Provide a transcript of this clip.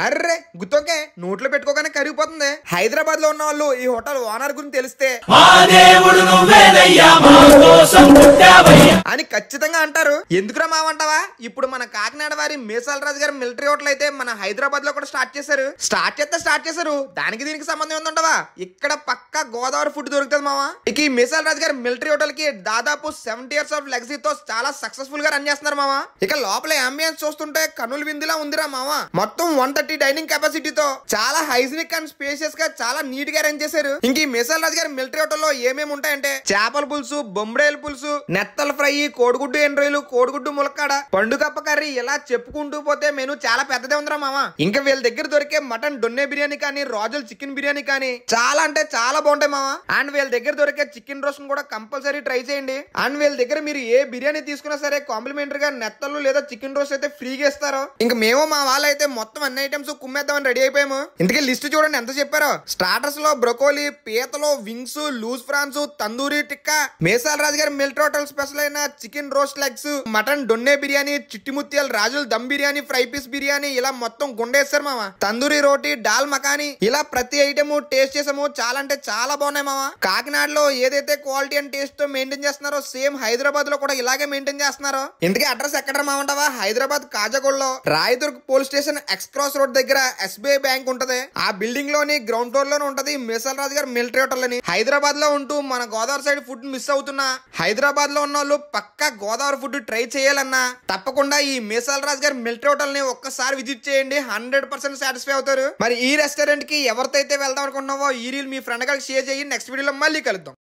Array గుత్తోకే నోట్లో పెట్టుకోగానే కరిగిపోతుంది. హైదరాబాద్ లో ఉన్న వాళ్ళు ఈ హోటల్ ఓనర్ గురించి తెలిస్తే అని ఖచ్చితంగా అంటారు. ఎందుకురా మావంటావా? ఇప్పుడు మన కాకినాడ వారి మీసాల రాజు గారి మిలిటరీ హోటల్ అయితే మన హైదరాబాద్ లో కూడా స్టార్ట్ చేశారు. దానికి దీనికి సంబంధం ఏందంటావా? ఇక్కడ పక్కా గోదావరి ఫుడ్ దొరుకుతుంది మావా. ఇక ఈ మీసాల రాజు గారి మిలిటరీ హోటల్ కి దాదాపు 70 years ఆఫ్ లెగసీతో చాలా సక్సెస్ఫుల్ గా రన్ చేస్తున్నారు మావా. ఇక లోపల అంబియన్స్ చూస్తుంటే కనులు విందులా ఉందిరా మావా. మొత్తం 130 డైనింగ్ కెపాసిటీతో చాలా హైజీనిక్ అండ్ స్పేషియస్ గా చాలా నీట్ గా అరేంజ్ చేశారు. ఇంక ఈ మీసాల రాజు గారి మిలిటరీ హోటల్ లో ఏమేమి ఉంటాయంటే చేపల పులుసు, బొంబడేల పులుసు, నెత్తల ఫ్రై, కోడిగుడ్డు ఎండ్రాయిలు, కోడిగుడ్డు ములక్కాడ, పండుగప్ప కర్రీ, ఇలా చెప్పుకుంటూ పోతే మెనూ చాలా పెద్దదే ఉందిరా మావా. ఇంకా వీళ్ళ దగ్గర దొరికే మటన్ డొన్నే బిర్యానీ కానీ, రాజుల చికెన్ బిర్యానీ కానీ చాలా అంటే చాలా బాగుంటాయి మావా. అండ్ వీళ్ళ దగ్గర దొరికే చికెన్ రోస్ట్ కూడా కంపల్సరీ ట్రై చేయండి. అండ్ వీళ్ళ దగ్గర మీరు ఏ బిర్యానీ తీసుకున్నా సరే కాంప్లిమెంటరీ గా నెత్తలు లేదా చికెన్ రోస్ట్ అయితే ఫ్రీగా ఇస్తారు. ఇంకా మేము మా వాళ్ళైతే మొత్తం అన్ని ఐటమ్స్ కుమ్మేద్దామని రెడీ అయిపోయాము. ఇంతకీ లిస్ట్ చూడండి ఎంత చెప్పారో. స్టార్టర్స్ లో బ్రొకోలీ, పీతలు, wings, loose prawns, tandoori tikka, Meesala Raju గారి మిలిటరీ హోటల్ స్పెషల్ అయిన chicken roast legs, mutton donne biryani, చిట్టి ముత్యాలు, రాజుల దమ్ బిర్యానీ, ఫ్రై పీస్ బిర్యానీ, ఇలా మొత్తం గుండేస్తారు మామ. తందూరి రోటీ, డాల్ మకానీ, ఇలా ప్రతి ఐటమ్ టేస్ట్ చేసాము. చాలా అంటే చాలా బాగున్నాయి మామ. కాకినాడలో ఏదైతే క్వాలిటీ అండ్ టేస్ట్ తో మెయింటైన్ చేస్తున్నారో సేమ్ హైదరాబాద్ లో కూడా ఇలాగే మెయింటైన్ చేస్తున్నారు. ఇంతకీ అడ్రస్ ఎక్కడ మామంటావా? హైదరాబాద్ కాజాగూడలో Rayadurg police station X cross road దగ్గర SBI బ్యాంక్ ఉంటది. ఆ బిల్డింగ్ లోని గ్రౌండ్ ఫ్లోర్ లోనే ఉంటది మీసాల రాజు గారి మిలిటరీ హోటల్ అని. హైదరాబాద్ లో ఉంటూ మన గోదావరి సైడ్ ఫుడ్ మిస్ అవుతున్నా, హైదరాబాద్ లో ఉన్న వాళ్ళు పక్కా గోదావరి ఫుడ్ ట్రై చేయాలన్నా తప్పకుండా ఈ మీసాల రాజు గారి మిలిటరీ హోటల్ ని ఒక్కసారి విజిట్ చేయండి. 100% సాటిస్ఫై అవుతారు. మరి ఈ రెస్టారెంట్ కి ఎవరితో అయితే వెళ్దాం అనుకుంటున్నావో ఈ రీల్ మీ ఫ్రెండ్ గారికి షేర్ చేయండి. నెక్స్ట్ వీడియోలో మళ్ళీ కలుద్దాం.